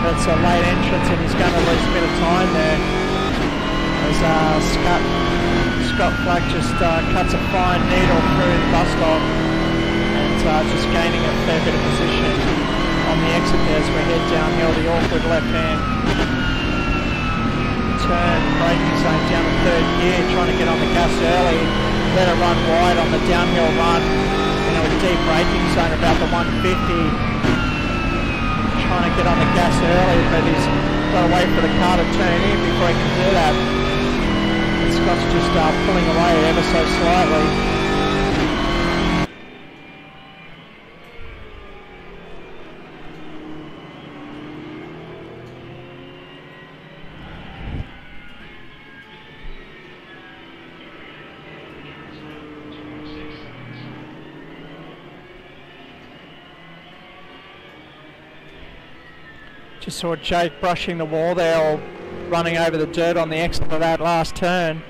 It's a late entrance and he's going to lose a bit of time there as Scott Black just cuts a fine needle through the bus stop and just gaining a fair bit of position on the exit there as we head downhill. The awkward left hand turn, braking zone down the third gear, trying to get on the gas early, let it run wide on the downhill run, a deep braking zone about the 150. Trying to get on the gas early, but he's got to wait for the car to turn in before he can do that. And Scott's just pulling away ever so slightly. Just saw Jake brushing the wall there, or running over the dirt on the exit of that last turn.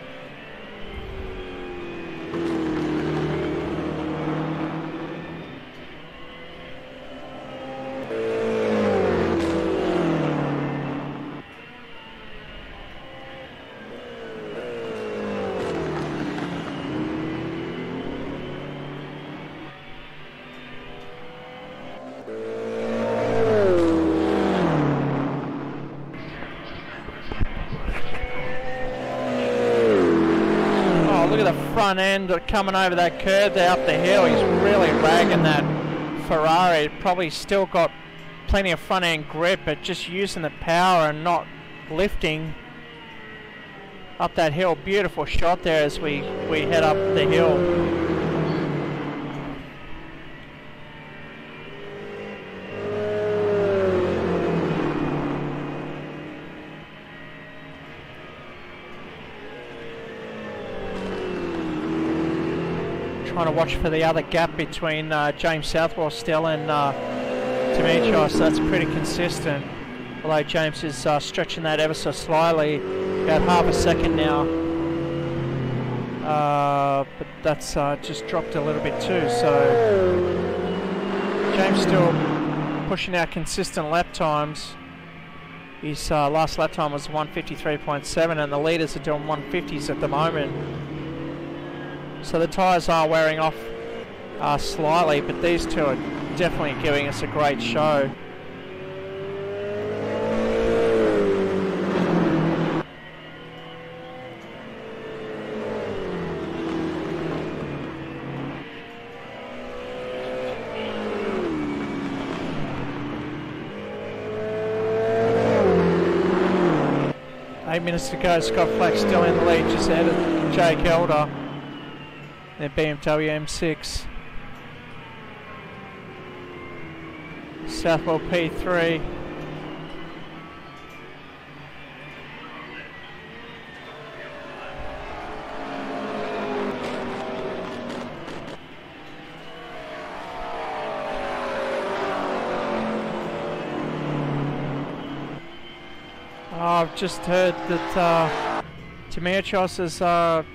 Front end coming over that curve there up the hill. He's really ragging that Ferrari. Probably still got plenty of front end grip, but just using the power and not lifting up that hill. Beautiful shot there as we head up the hill. Trying to watch for the other gap between James Southwell still and Dimitrios. That's pretty consistent, although James is stretching that ever so slightly, about half a second now, but that's just dropped a little bit too, so James still pushing out consistent lap times. His last lap time was 1:53.7 and the leaders are doing 1:50s at the moment. So the tyres are wearing off slightly, but these two are definitely giving us a great show. Eight minutes to go. Scott Flack still in the lead, just ahead of Jake Elder. Their BMW M6. Southwell P3. I've just heard that Dimitrios has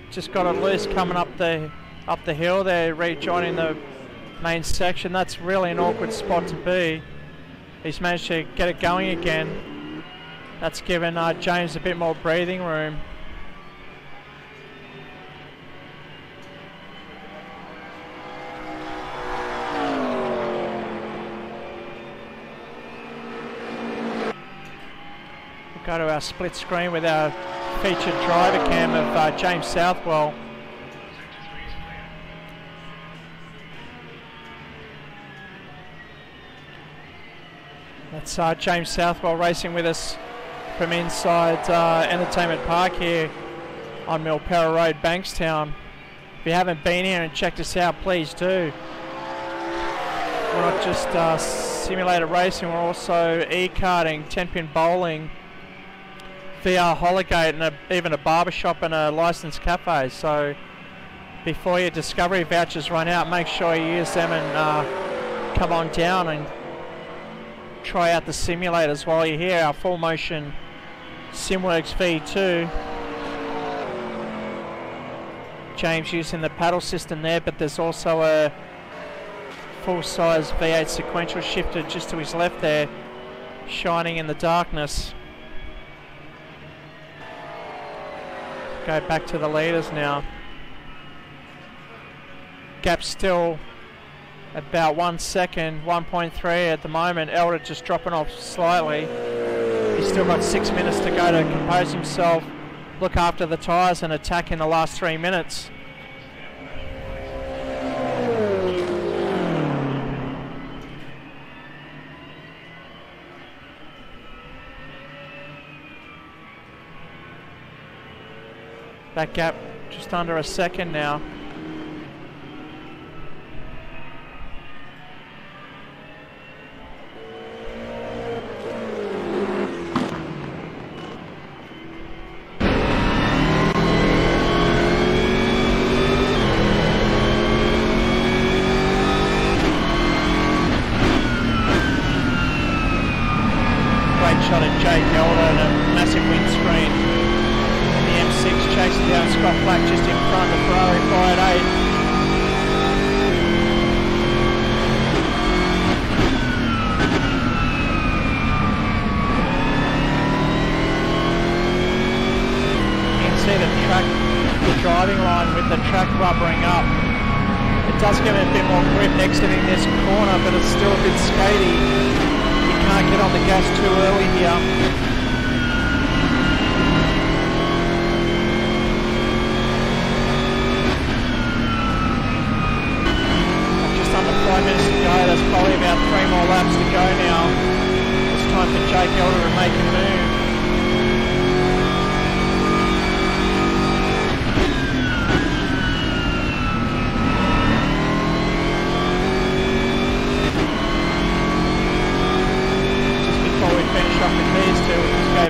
just got it loose coming up the hill there, rejoining the main section. That's really an awkward spot to be. He's managed to get it going again. That's given James a bit more breathing room. We'll go to our split screen with our featured driver cam of James Southwell. That's James Southwell racing with us from inside Entertainment Park here on Milperra Road, Bankstown. If you haven't been here and checked us out, please do. We're not just simulator racing, we're also e-karting, 10-pin bowling, VR Hologate, and even a barbershop and a licensed cafe. So before your Discovery vouchers run out, make sure you use them and come on down and try out the simulators while you're here. Our full motion SimWorks V2. James using the paddle system there, but there's also a full-size V8 sequential shifter just to his left there, shining in the darkness. Go back to the leaders now. Gap still about 1 second, 1.3 at the moment. Elder just dropping off slightly. He's still got 6 minutes to go to compose himself, look after the tyres and attack in the last 3 minutes. That gap just under a second now. Shot at Jake Elder and a massive windscreen. And the M6 chasing down Scott Black just in front of Ferrari 588. You can see the driving line with the track rubbering up. It does give it a bit more grip exiting this corner, but it's still a bit skaty. Can't get on the gas too early here. Just under 5 minutes to go. There's probably about 3 more laps to go now. It's time for Jake Elder to make a move.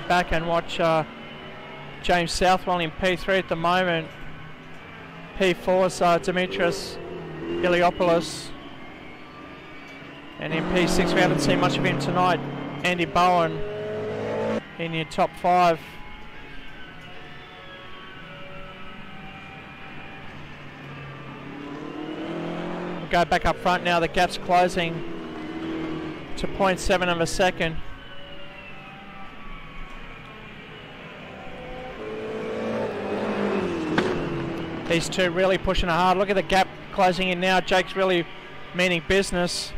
Back and watch James Southwell in P3 at the moment. P4's Dimitris Iliopoulos, and in P6 we haven't seen much of him tonight. Andy Bowen in your top 5. We'll go back up front now. The gap's closing to 0.7 of a second. These two really pushing it hard. Look at the gap closing in now. Jake's really meaning business.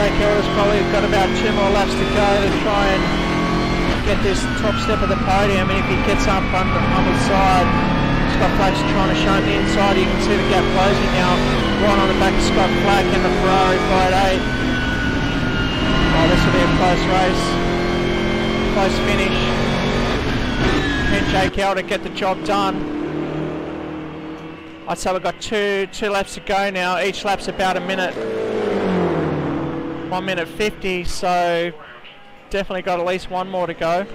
Jake Elder's probably got about 2 more laps to go to try and get this top step of the podium, and if he gets up on the side, Scott Black's trying to show him the inside. You can see the gap closing now, right on the back of Scott Black and the Ferrari 588. Oh, this will be a close race, close finish. Can Jake Elder get the job done? I'd say we've got two laps to go now. Each lap's about a minute. 1 minute 50, so definitely got at least one more to go.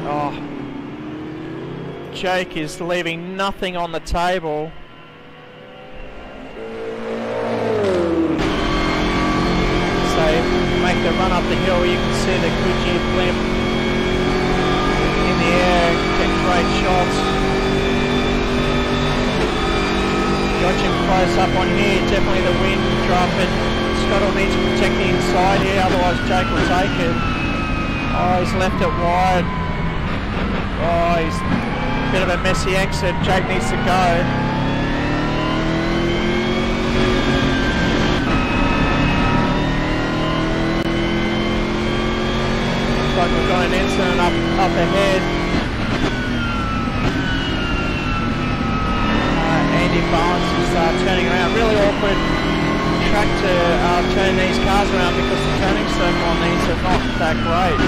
Oh, Jake is leaving nothing on the table. So make the run up the hill. You can see the Goodyear blimp in the air, get great shots. Watching close up on here, definitely the wind dropping. Scott will need to protect the inside here, otherwise Jake will take it. Oh, he's left it wide. Oh, he's a bit of a messy exit. Jake needs to go. Looks like we've got an incident up ahead. Andy Barnes is turning around. Really awkward track to turn these cars around because the turning circle on these are not that great.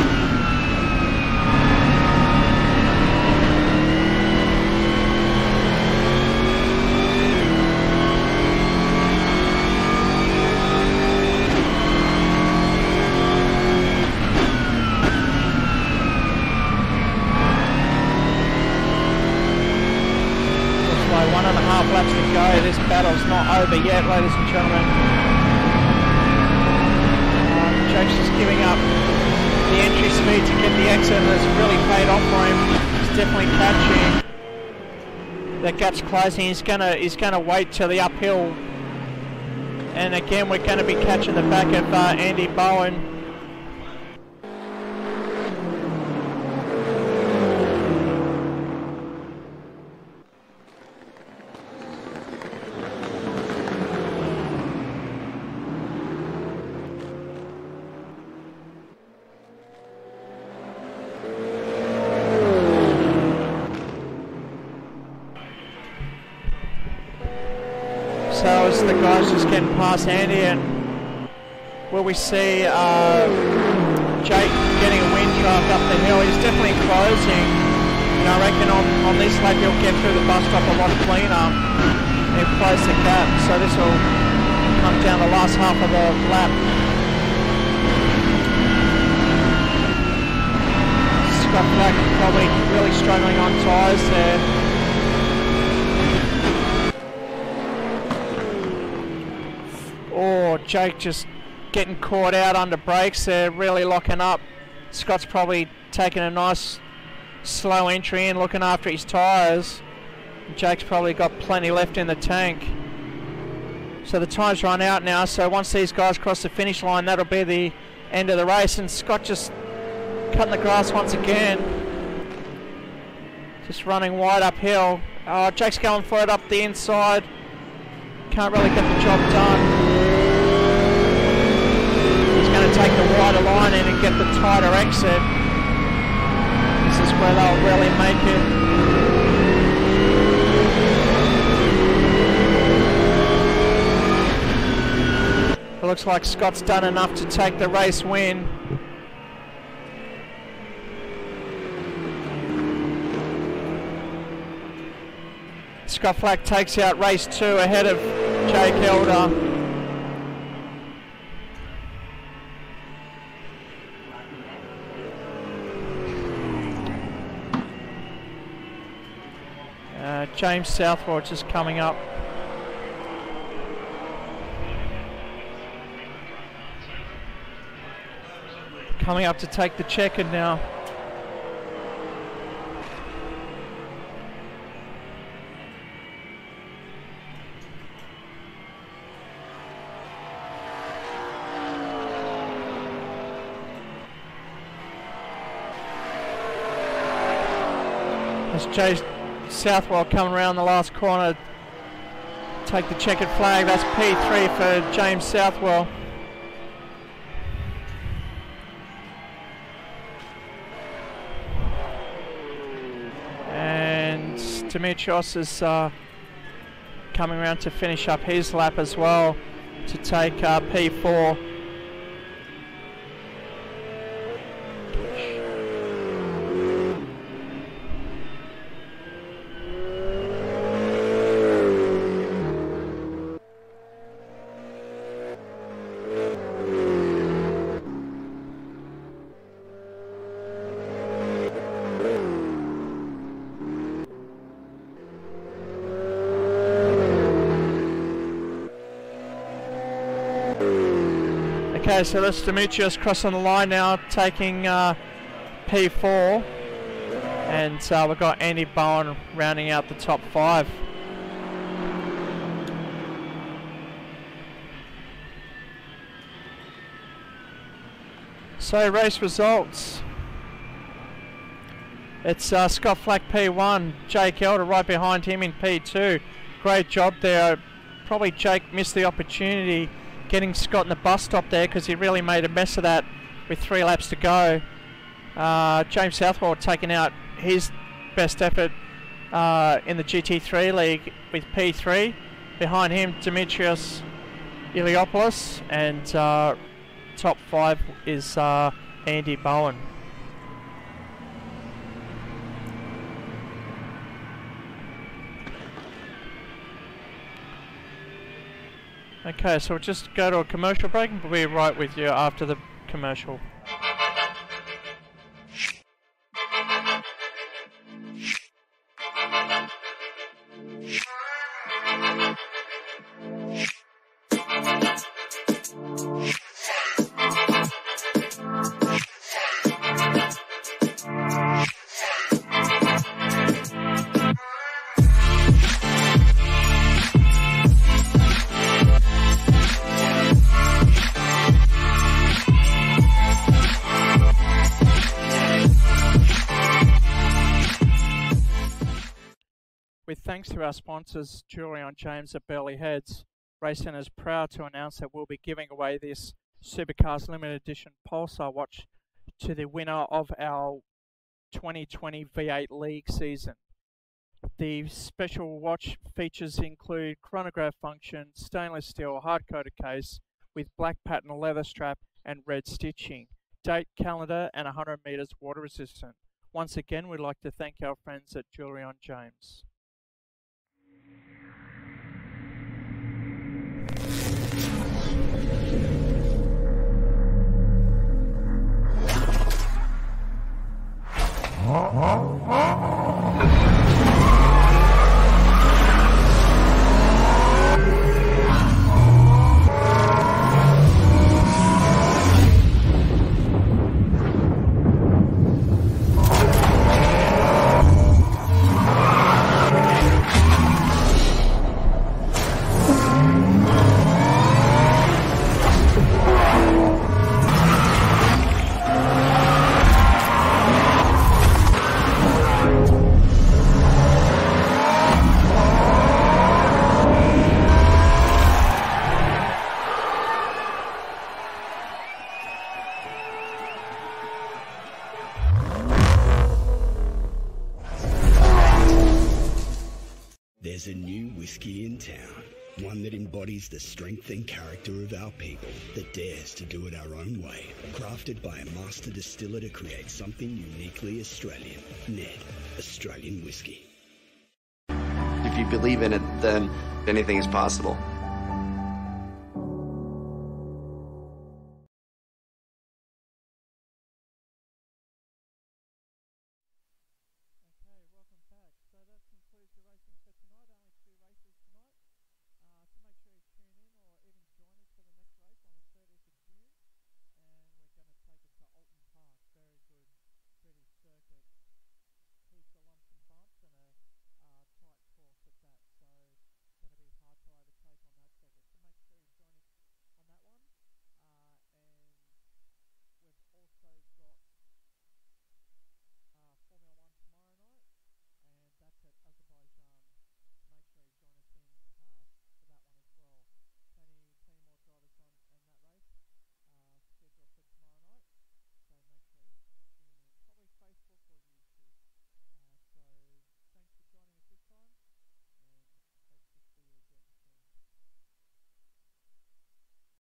Looks like 1.5 laps to go. This battle's not over yet, ladies and gentlemen. Jake's just giving up the entry speed to get the exit, and it's really paid off for him. He's definitely catching. The gap's closing. He's gonna wait till the uphill, and again we're going to be catching the back of Andy Bowen. So as the guys just getting past Andy, and will we see Jake getting a wind draft up the hill? He's definitely closing, and I reckon on this lap he'll get through the bus stop a lot cleaner and close the gap. So this will come down the last half of the lap. Scott Black probably really struggling on tyres there. Oh, Jake just getting caught out under brakes there, really locking up. Scott's probably taking a nice slow entry in, looking after his tyres. Jake's probably got plenty left in the tank. So the time's run out now, so once these guys cross the finish line, that'll be the end of the race. And Scott just cutting the grass once again. Just running wide uphill. Jake's going for it up the inside. Can't really get the job done. He's going to take the wider line in and get the tighter exit. This is where they'll really make it. It looks like Scott's done enough to take the race win. Scott Flack takes out race 2 ahead of Jake Elder. James Southwell just coming up. Coming up to take the checkered now. As Jay Southwell coming around the last corner, take the checkered flag. That's P3 for James Southwell. And Dimitrios is coming around to finish up his lap as well to take P4. Okay, so that's Demetrius crossing the line now, taking P4, and we've got Andy Bowen rounding out the top 5. So race results. It's Scott Flack P1, Jake Elder right behind him in P2. Great job there. Probably Jake missed the opportunity getting Scott in the bus stop there, because he really made a mess of that with 3 laps to go. James Southwell taking out his best effort in the GT3 league with P3. Behind him, Demetrius Iliopoulos, and top 5 is Andy Bowen. Okay, so we'll just go to a commercial break and we'll be right with you after the commercial. With thanks to our sponsors, Julian James at Burleigh Heads, Racecentre is proud to announce that we'll be giving away this Supercars Limited Edition Pulsar watch to the winner of our 2020 V8 League season. The special watch features include chronograph function, stainless steel hard-coated case with black pattern leather strap and red stitching, date, calendar and 100 meters water resistant. Once again, we'd like to thank our friends at Julian James. There's a new whiskey in town, one that embodies the strength and character of our people, that dares to do it our own way, crafted by a master distiller to create something uniquely Australian. Ned, Australian whiskey. If you believe in it, then anything is possible.